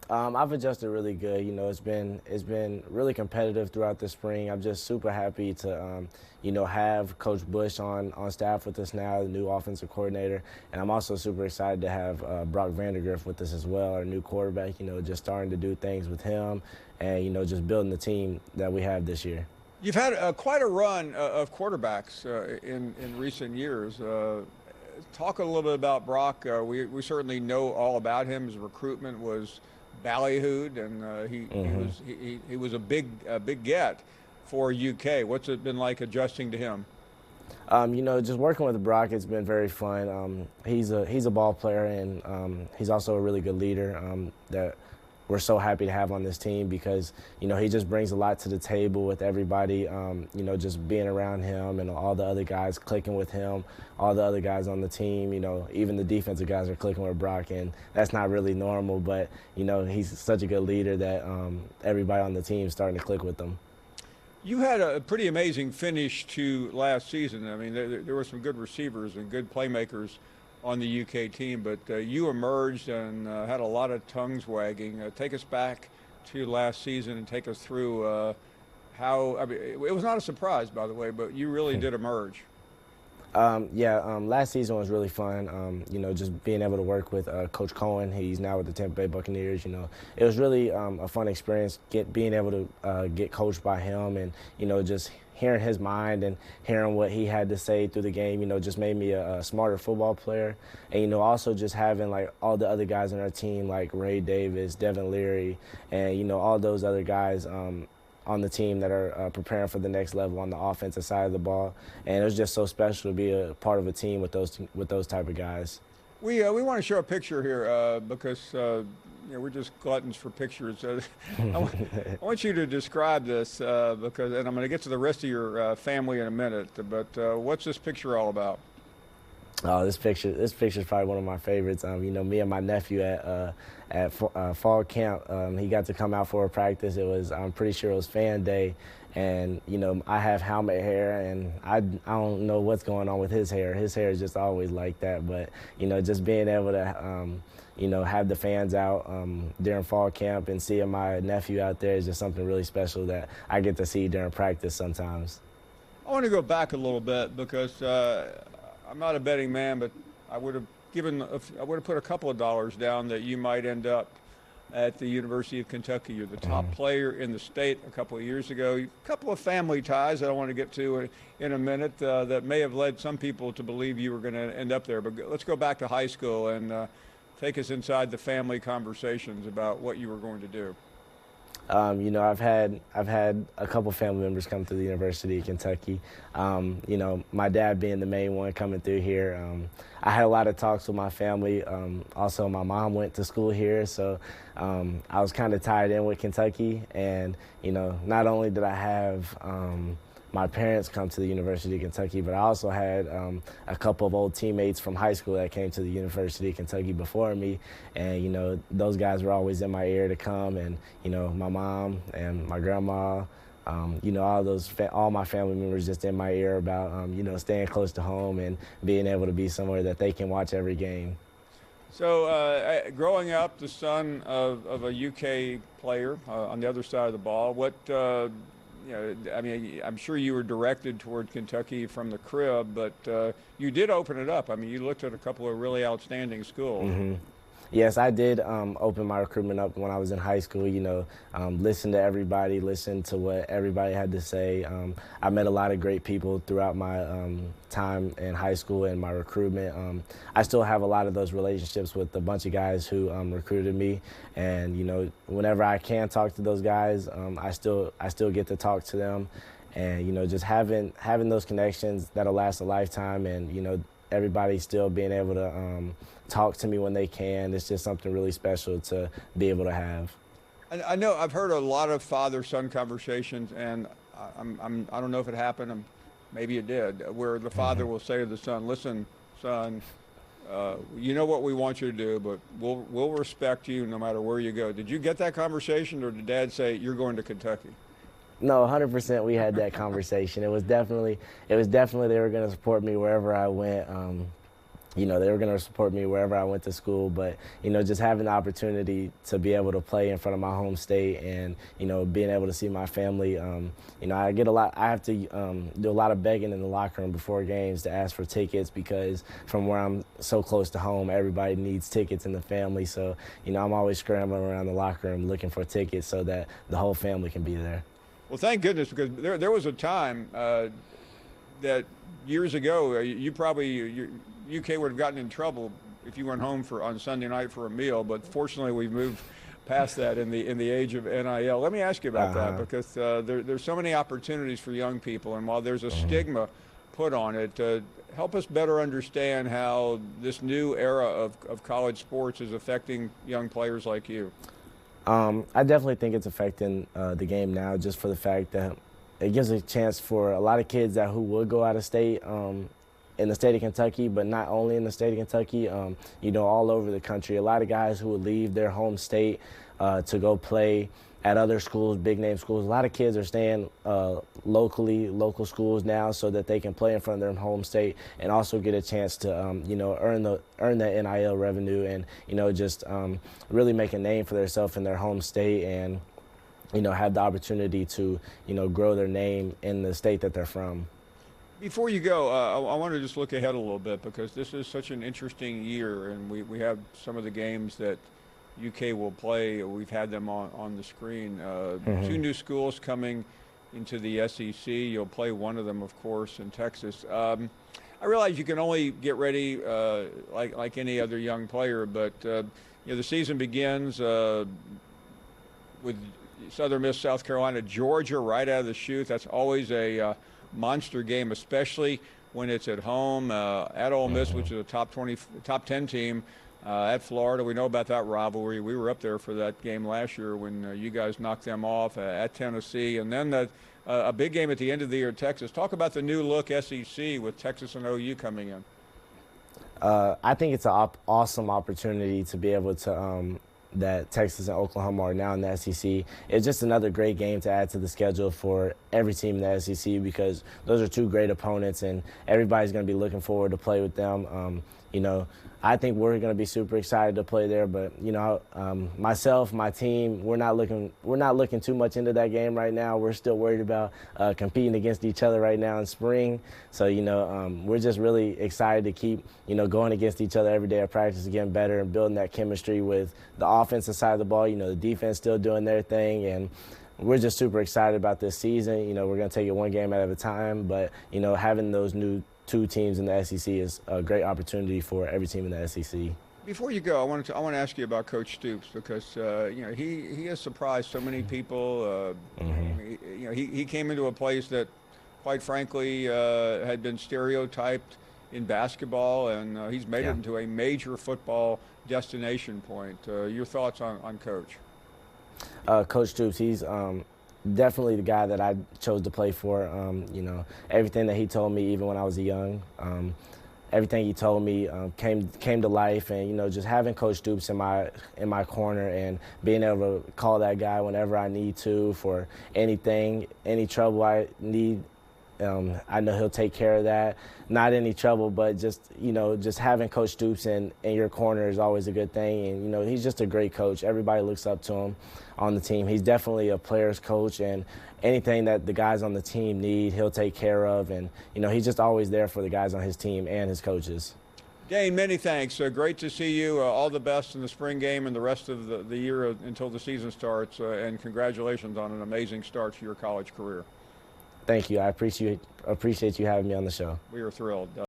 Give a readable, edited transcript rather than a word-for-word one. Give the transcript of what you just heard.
I've adjusted really good. It's been really competitive throughout the spring. I'm just super happy to have Coach Bush on staff with us now, the new offensive coordinator, and I'm also super excited to have Brock Vandergrift with us as well, our new quarterback. Just starting to do things with him, and just building the team that we have this year. You've had quite a run of quarterbacks in recent years. Talk a little bit about Brock. We certainly know all about him. His recruitment was ballyhooed, and he was a big get for UK. What's it been like adjusting to him? Just working with Brock, it's been very fun. He's a ball player, and he's also a really good leader that we're so happy to have on this team because he just brings a lot to the table with everybody. Just being around him and all the other guys clicking with him, all the other guys on the team. Even the defensive guys are clicking with Brock, and that's not really normal. But he's such a good leader that everybody on the team is starting to click with him. You had a pretty amazing finish to last season. I mean, there were some good receivers and good playmakers on the UK team, but you emerged and had a lot of tongues wagging. Take us back to last season and take us through how, I mean, it was not a surprise, by the way, but you really did emerge. Last season was really fun. Just being able to work with Coach Cohen. He's now with the Tampa Bay Buccaneers. It was really a fun experience. Being able to get coached by him, and just hearing his mind and hearing what he had to say through the game. Just made me a smarter football player. And also just having like all the other guys on our team, like Ray Davis, Devin Leary, and all those other guys. On the team that are preparing for the next level on the offensive side of the ball, and it was just so special to be a part of a team with those type of guys. We want to show a picture here because we're just gluttons for pictures. I want you to describe this because, and I'm going to get to the rest of your family in a minute. But what's this picture all about? Oh, this picture is probably one of my favorites. Me and my nephew at fall camp, he got to come out for a practice. I'm pretty sure it was fan day, and I have helmet hair, and I don't know what's going on with his hair. His hair is just always like that, but just being able to have the fans out during fall camp and seeing my nephew out there is just something really special that I get to see during practice sometimes. I want to go back a little bit because I'm not a betting man, but I would have put a couple of dollars down that you might end up at the University of Kentucky. You're the top player in the state a couple of years ago. A couple of family ties that I want to get to in a minute that may have led some people to believe you were going to end up there. But let's go back to high school and take us inside the family conversations about what you were going to do. I've had a couple family members come to the University of Kentucky. My dad being the main one coming through here. I had a lot of talks with my family. Also, my mom went to school here, so I was kind of tied in with Kentucky. And not only did I have my parents come to the University of Kentucky, but I also had a couple of old teammates from high school that came to the University of Kentucky before me, and those guys were always in my ear to come, and my mom and my grandma, all my family members just in my ear about staying close to home and being able to be somewhere that they can watch every game. So, growing up, the son of a UK player on the other side of the ball, I mean, I'm sure you were directed toward Kentucky from the crib, but you did open it up. I mean, you looked at a couple of really outstanding schools. Yes, I did open my recruitment up when I was in high school, listen to everybody, listen to what everybody had to say. I met a lot of great people throughout my time in high school and my recruitment. I still have a lot of those relationships with a bunch of guys who recruited me. And, whenever I can talk to those guys, I still get to talk to them. And, just having those connections that'll last a lifetime, and, everybody still being able to talk to me when they can. It's just something really special to be able to have. I know I've heard a lot of father-son conversations, and I don't know if it happened, maybe it did, where the father will say to the son, "Listen, son, you know what we want you to do, but we'll respect you no matter where you go." Did you get that conversation, or did Dad say you're going to Kentucky? No, 100% we had that conversation. It was definitely they were going to support me wherever I went. you know, they were going to support me wherever I went to school. But, you know, just having the opportunity to be able to play in front of my home state and, you know, being able to see my family, you know, I have to do a lot of begging in the locker room before games to ask for tickets because from where I'm so close to home, everybody needs tickets in the family. So, you know, I'm always scrambling around the locker room looking for tickets so that the whole family can be there. Well, thank goodness, because there was a time that years ago, your UK would have gotten in trouble if you went home on Sunday night for a meal. But fortunately, we've moved past that in the age of NIL. Let me ask you about that, because there's so many opportunities for young people, and while there's a stigma put on it, help us better understand how this new era of college sports is affecting young players like you. I definitely think it's affecting the game now, just for the fact that it gives a chance for a lot of kids who would go out of state in the state of Kentucky, but not only in the state of Kentucky, you know, all over the country. A lot of guys who would leave their home state to go play at other schools, big name schools. A lot of kids are staying local schools now so that they can play in front of their home state and also get a chance to, you know, earn that NIL revenue and, you know, just really make a name for themselves in their home state and, you know, have the opportunity to, you know, grow their name in the state that they're from. Before you go, I want to just look ahead a little bit, because this is such an interesting year, and we have some of the games that UK will play. We've had them on the screen. Two new schools coming into the SEC. You'll play one of them, of course, in Texas. I realize you can only get ready like any other young player, but you know, the season begins with Southern Miss, South Carolina, Georgia right out of the chute. That's always a monster game, especially when it's at home. At Ole Miss, which is a top 10 team. At Florida, we know about that rivalry. We were up there for that game last year when you guys knocked them off. At Tennessee, and then a big game at the end of the year at Texas. Talk about the new look SEC with Texas and OU coming in. I think it's an awesome opportunity to be able to that Texas and Oklahoma are now in the SEC. It's just another great game to add to the schedule for every team in the SEC, because those are two great opponents and everybody's going to be looking forward to play with them. You know, I think we're going to be super excited to play there, but you know, myself, my team, we're not looking too much into that game right now. We're still worried about competing against each other right now in spring. So you know, we're just really excited to keep, you know, going against each other every day of practice, getting better and building that chemistry with the offensive side of the ball. You know, the defense still doing their thing, and we're just super excited about this season. You know, we're going to take it one game at a time, but you know, having those new two teams in the SEC is a great opportunity for every team in the SEC. Before you go, I want to ask you about Coach Stoops, because you know, he has surprised so many people. You know, he came into a place that, quite frankly, had been stereotyped in basketball, and he's made it into a major football destination point. Your thoughts on Coach? Coach Stoops, he's definitely the guy that I chose to play for. You know, everything that he told me, even when I was young, everything he told me came to life. And you know, just having Coach Stoops in my corner and being able to call that guy whenever I need to for anything, any trouble I need. I know he'll take care of that. Not any trouble, but just, you know, just having Coach Stoops in your corner is always a good thing. And, you know, he's just a great coach. Everybody looks up to him on the team. He's definitely a player's coach, and anything that the guys on the team need, he'll take care of. And, you know, he's just always there for the guys on his team and his coaches. Dane, many thanks. Great to see you. All the best in the spring game and the rest of the year until the season starts. And congratulations on an amazing start to your college career. Thank you. I appreciate you having me on the show. We are thrilled.